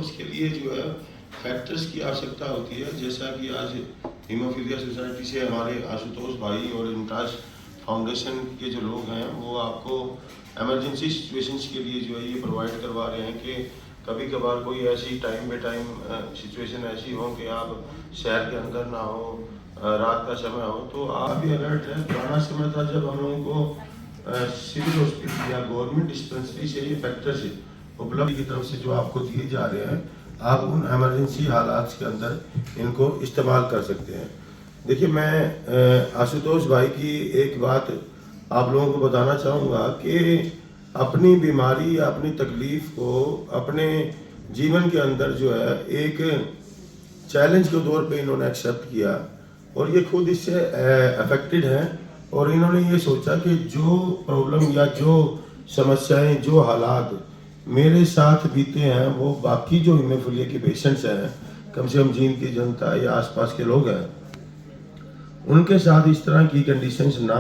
उसके लिए जो है फैक्टर्स की आवश्यकता होती है। जैसा कि आज हीमोफीलिया सोसाइटी से हमारे आशुतोष भाई और इम्टाज फाउंडेशन के जो लोग हैं वो आपको एमरजेंसी सिचुएशंस के लिए जो है ये प्रोवाइड करवा रहे हैं कि कभी कभार कोई ऐसी टाइम बे टाइम सिचुएशन ऐसी हो कि आप शहर के अंदर ना हो, रात का समय हो, तो आप भी अलर्ट है। पुराना समय था जब हम लोगों को सिविल हॉस्पिटल या गवर्नमेंट डिस्पेंसरी से ये फैक्टर से उपलब्ध की तरफ से जो आपको दिए जा रहे हैं, आप उन एमरजेंसी हालात के अंदर इनको इस्तेमाल कर सकते हैं। देखिए, मैं आशुतोष भाई की एक बात आप लोगों को बताना चाहूँगा कि अपनी बीमारी या अपनी तकलीफ़ को अपने जीवन के अंदर जो है एक चैलेंज के तौर पे इन्होंने एक्सेप्ट किया और ये खुद इससे अफेक्टेड हैं और इन्होंने ये सोचा कि जो प्रॉब्लम या जो समस्याएं, जो हालात मेरे साथ बीते हैं वो बाकी जो हीमोफीलिया के पेशेंट्स हैं, कम से कम जींद की जनता या आसपास के लोग हैं, उनके साथ इस तरह की कंडीशंस ना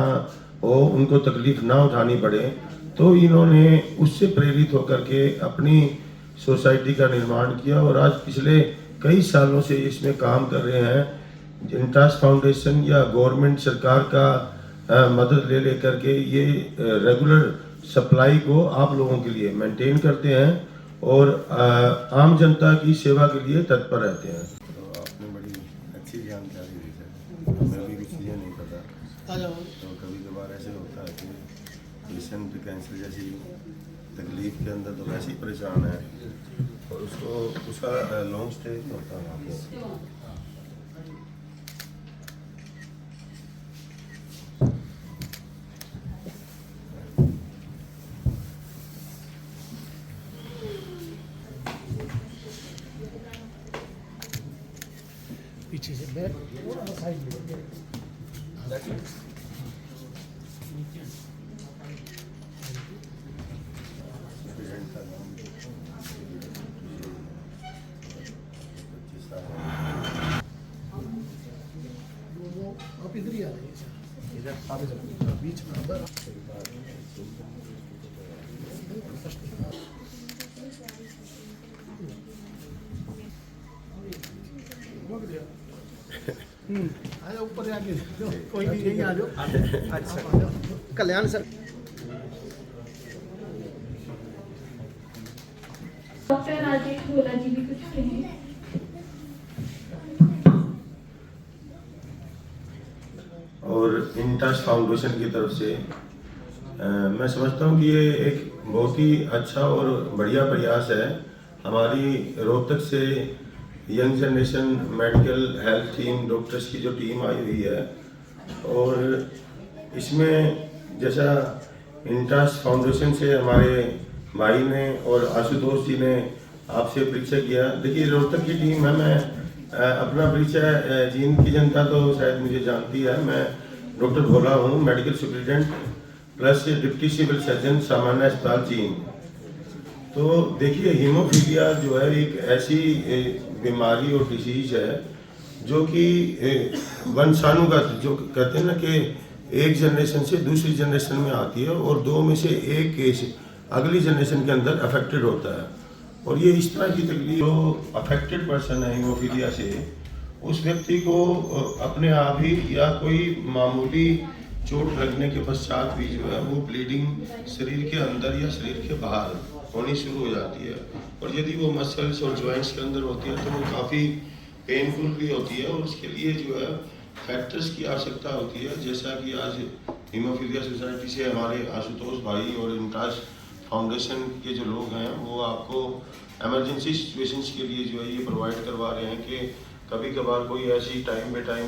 हो, उनको तकलीफ ना उठानी पड़े, तो इन्होंने उससे प्रेरित होकर के अपनी सोसाइटी का निर्माण किया और आज पिछले कई सालों से इसमें काम कर रहे हैं। इंटाज फाउंडेशन या गवर्नमेंट सरकार का मदद ले लेकर के ये रेगुलर सप्लाई को आप लोगों के लिए मेंटेन करते हैं और आम जनता की सेवा के लिए तत्पर रहते हैं। तो आपने बड़ी अच्छी जानकारी दी सर, मैं भी कुछ चीज़ें नहीं पता। तो कभी कभार ऐसे होता है कि पेशेंट कैंसर जैसी तकलीफ के अंदर तो वैसे ही परेशान है और उसका लॉन्ग स्टे होता है वहाँ पे। पीछे से बैक थोड़ा साइड में आप इधर ही आ रही है इधर आगे चलो बीच में अंदर आया ऊपर आगे कोई नहीं यहीं आ जाओ। अच्छा कल्याण सर। डॉक्टर राजेश भोला जी भी कुछ कहें। और इंटाज फाउंडेशन की तरफ से मैं समझता हूँ कि ये एक बहुत ही अच्छा और बढ़िया प्रयास है। हमारी रोहतक से young generation medical health team, doctors की जो टीम आई हुई है और इसमें जैसा इंटाज फाउंडेशन से हमारे भाई ने और आशुतोष जी ने आपसे परिचय किया। देखिए, रोहतक की टीम है, मैं अपना परिचय जींद की जनता तो शायद मुझे जानती है। मैं डॉक्टर भोला हूँ, medical superintendent plus deputy civil surgeon सामान्य अस्पताल जींद। तो देखिए, हीमोफीलिया जो है एक ऐसी बीमारी और डिजीज है जो कि वंशानुगत, जो कहते हैं ना कि एक जनरेशन से दूसरी जनरेशन में आती है और दो में से एक केस अगली जनरेशन के अंदर अफेक्टेड होता है। और ये इस तरह की तकलीफ, जो अफेक्टेड पर्सन है हीमोफीलिया से, उस व्यक्ति को अपने आप ही या कोई मामूली चोट लगने के पश्चात भी जो है वो ब्लीडिंग शरीर के अंदर या शरीर के बाहर होनी शुरू हो जाती है। और यदि वो मसल्स और जॉइंट्स के अंदर होती है तो वो काफ़ी पेनफुल भी होती है और उसके लिए जो है फैक्टर्स की आवश्यकता होती है। जैसा कि आज हीमोफीलिया सोसाइटी से हमारे आशुतोष भाई और इम्टाज फाउंडेशन के जो लोग हैं वो आपको एमरजेंसी सिचुएशंस के लिए जो है ये प्रोवाइड करवा रहे हैं कि कभी कभार कोई ऐसी टाइम बे टाइम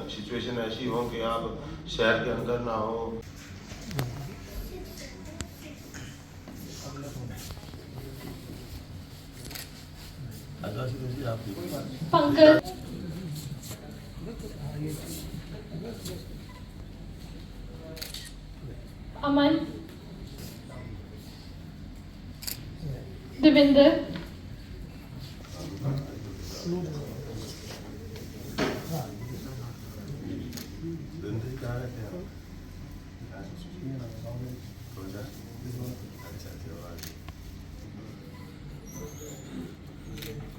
सिचुएशन ऐसी हो कि आप शहर के अंदर ना हो। पंकज, अमन, देवेंद्र, अच्छा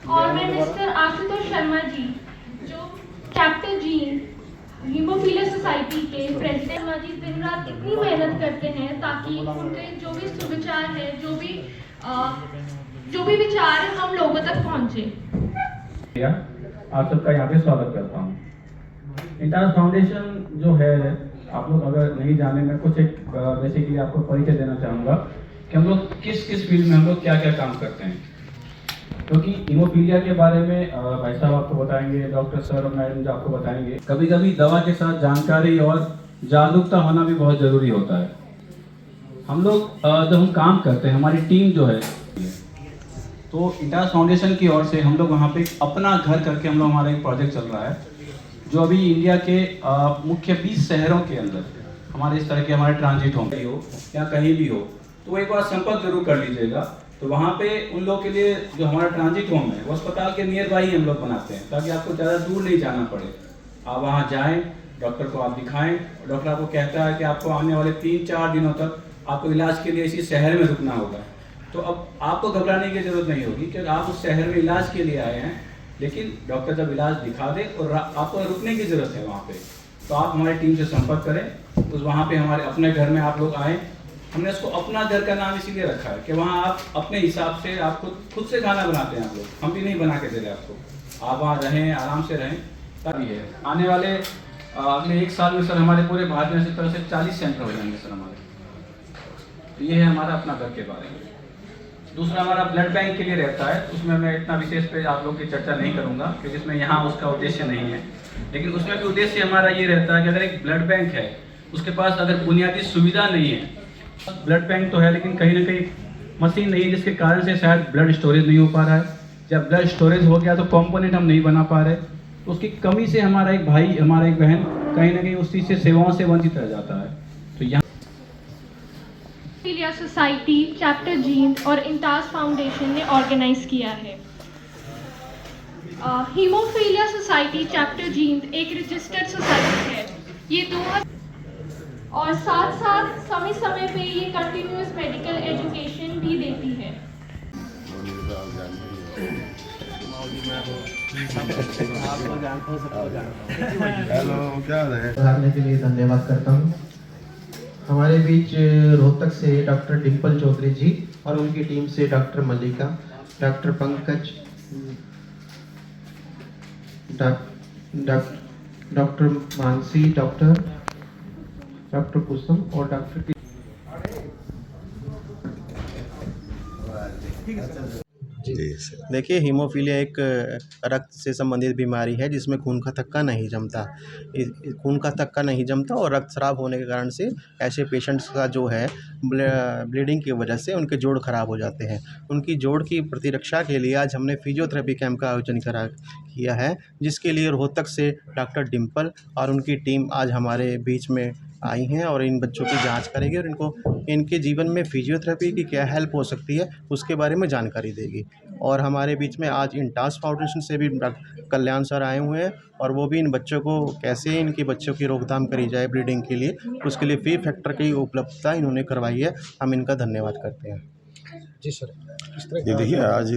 और मैं मिस्टर आशुतोष शर्मा जी, जो चैप्टर जीन हीमोफीलिया सोसाइटी के प्रेसिडेंट शर्मा जी दिन रात इतनी मेहनत करते हैं ताकि उनके जो भी सुविचार है, जो भी विचार है हम लोगों तक पहुंचे। आप सबका यहाँ पे स्वागत करता हूँ। इंटास फाउंडेशन जो है, आप लोग अगर नहीं जाने, मैं कुछ एक बेसिकली आपको परिचय देना चाहूँगा कि हम लोग किस फील्ड में हम लोग क्या काम करते हैं। क्योंकि हीमोफीलिया के बारे में भाई साहब आपको बताएंगे, डॉक्टर सर और मैडम जो आपको बताएंगे, कभी कभी दवा के साथ जानकारी और जागरूकता होना भी बहुत ज़रूरी होता है। हम लोग जब हम काम करते हैं, हमारी टीम जो है, तो इंटास फाउंडेशन की ओर से हम लोग वहाँ पे अपना घर करके हम लोग, हमारा एक प्रोजेक्ट चल रहा है जो अभी इंडिया के मुख्य 20 शहरों के अंदर हमारे इस तरह के हमारे ट्रांजिट होम हो या कहीं भी हो, तो एक बार संपर्क जरूर कर लीजिएगा। तो वहाँ पे उन लोगों के लिए जो हमारा ट्रांजिट होम है वो अस्पताल के नियर बाई हम लोग बनाते हैं, ताकि आपको ज़्यादा दूर नहीं जाना पड़े। आप वहाँ जाएँ, डॉक्टर को आप दिखाएँ, डॉक्टर आपको कहता है कि आपको आने वाले 3-4 दिनों तक आपको इलाज के लिए इसी शहर में रुकना होगा। तो अब आपको घबराने की जरूरत नहीं होगी, क्योंकि आप उस शहर में इलाज के लिए आए हैं, लेकिन डॉक्टर जब इलाज दिखा दे और आपको रुकने की ज़रूरत है वहाँ पे, तो आप हमारी टीम से संपर्क करें। उस वहाँ पे हमारे अपने घर में आप लोग आएँ। हमने इसको अपना घर का नाम इसीलिए रखा है कि वहाँ आप अपने हिसाब से, आप खुद से खाना बनाते हैं आप लोग, हम भी नहीं बना के दे रहे आपको। आप वहाँ रहें, आराम से रहें। तभी है आने वाले अगले 1 साल में सर हमारे पूरे भारत में इस तरह से 40 सेंटर हो जाएंगे सर हमारे। तो ये है हमारा अपना घर के बारे में। दूसरा हमारा ब्लड बैंक के लिए रहता है, उसमें मैं इतना विशेष पे आप लोगों की चर्चा नहीं करूंगा, क्योंकि इसमें यहाँ उसका उद्देश्य नहीं है। लेकिन उसमें भी उद्देश्य हमारा ये रहता है कि अगर एक ब्लड बैंक है, उसके पास अगर बुनियादी सुविधा नहीं है, ब्लड बैंक तो है लेकिन कहीं ना कहीं मशीन नहीं है, जिसके कारण से शायद ब्लड स्टोरेज नहीं हो पा रहा है। जब ब्लड स्टोरेज हो गया तो कॉम्पोनेंट हम नहीं बना पा रहे, तो उसकी कमी से हमारा एक भाई, हमारा एक बहन कहीं ना कहीं उस चीज़ से, सेवाओं से वंचित रह जाता है। तो यहाँ हीमोफीलिया सोसाइटी, चैप्टर जीन और इंटास फाउंडेशन ने ऑर्गेनाइज किया है। हीमोफीलिया सोसाइटी चैप्टर जीन एक रजिस्टर्ड सोसाइटी है। ये 2000 और साथ समय समय पे ये कंटिन्यूअस मेडिकल एजुकेशन भी देती है। हेलो, क्या हाल है? पधारने के लिए धन्यवाद करता हूँ। हमारे बीच रोहतक से डॉक्टर डिम्पल चौधरी जी और उनकी टीम से doctor Mallika, doctor Pankaj, doctor Mansi, doctor Kusum और डॉक्टर देखिए, हीमोफीलिया एक रक्त से संबंधित बीमारी है जिसमें खून का थक्का नहीं जमता। खून का थक्का नहीं जमता और रक्तस्राव होने के कारण से ऐसे पेशेंट्स का जो है ब्लीडिंग की वजह से उनके जोड़ खराब हो जाते हैं। उनकी जोड़ की प्रतिरक्षा के लिए आज हमने फिजियोथेरेपी कैंप का आयोजन किया है, जिसके लिए रोहतक से डॉक्टर डिम्पल और उनकी टीम आज हमारे बीच में आई हैं और इन बच्चों की जांच करेगी और इनको इनके जीवन में फिजियोथेरेपी की क्या हेल्प हो सकती है उसके बारे में जानकारी देगी। और हमारे बीच में आज इंटास फाउंडेशन से भी कल्याण सर आए हुए हैं और वो भी इन बच्चों को कैसे इनके बच्चों की रोकथाम करी जाए ब्लीडिंग के लिए, उसके लिए फी फैक्टर की उपलब्धता इन्होंने करवाई है। हम इनका धन्यवाद करते हैं। जी सर। ये देखिए, आज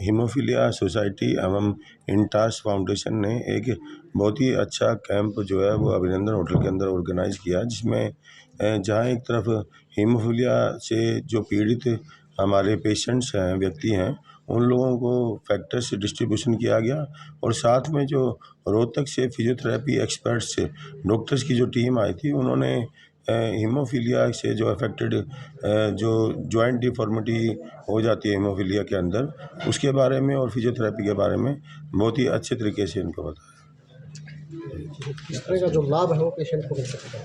हीमोफीलिया सोसाइटी एवं इंटास फाउंडेशन ने एक बहुत ही अच्छा कैंप जो है वो अभिनंदन होटल के अंदर ऑर्गेनाइज किया, जिसमें जहाँ एक तरफ हीमोफीलिया से जो पीड़ित हमारे पेशेंट्स हैं, व्यक्ति हैं, उन लोगों को फैक्टर्स डिस्ट्रीब्यूशन किया गया और साथ में जो रोहतक से फिजियोथेरेपी एक्सपर्ट्स से डॉक्टर्स की जो टीम आई थी, उन्होंने हीमोफीलिया से जो अफेक्टेड जो जॉइंट डिफॉर्मिटी हो जाती है हीमोफीलिया के अंदर, उसके बारे में और फिजियोथेरेपी के बारे में बहुत ही अच्छे तरीके से इनको बताया। इस तरह का जो लाभ है वो पेशेंट को मिल सकता है।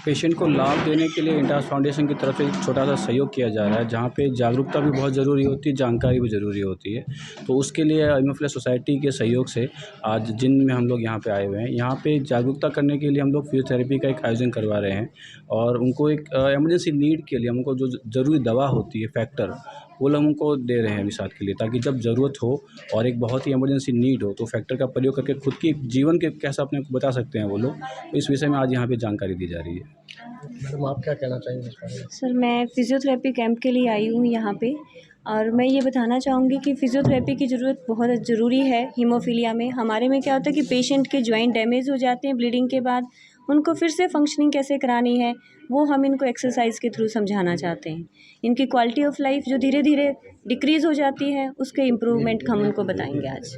पेशेंट को लाभ देने के लिए इंटास फाउंडेशन की तरफ से एक छोटा सा सहयोग किया जा रहा है, जहाँ पे जागरूकता भी बहुत ज़रूरी होती है, जानकारी भी ज़रूरी होती है। तो उसके लिए हीमोफीलिया सोसाइटी के सहयोग से आज जिन में हम लोग यहाँ पे आए हुए हैं, यहाँ पे जागरूकता करने के लिए हम लोग फिजियोथेरेपी का एक आयोजन करवा रहे हैं और उनको एक एमरजेंसी नीड के लिए हमको जो ज़रूरी दवा होती है फैक्टर, वो लोग उनको दे रहे हैं अभी साथ के लिए, ताकि जब ज़रूरत हो और एक बहुत ही इमरजेंसी नीड हो तो फैक्टर का प्रयोग करके खुद की जीवन के कैसे अपने को बता सकते हैं वो लोग। तो इस विषय में आज यहाँ पे जानकारी दी जा रही है। मैडम, आप क्या कहना चाहेंगे इस बारे में? सर, मैं फिज़ियोथेरेपी कैंप के लिए आई हूँ यहाँ पे, और मैं ये बताना चाहूँगी कि फ़िज़ियोथेरेपी की ज़रूरत बहुत ज़रूरी है हीमोफीलिया में। हमारे में क्या होता है कि पेशेंट के जॉइंट डैमेज हो जाते हैं ब्लीडिंग के बाद, उनको फिर से फंक्शनिंग कैसे करानी है वो हम इनको एक्सरसाइज के थ्रू समझाना चाहते हैं। इनकी क्वालिटी ऑफ लाइफ जो धीरे धीरे डिक्रीज़ हो जाती है उसके इम्प्रूवमेंट हम उनको बताएंगे आज।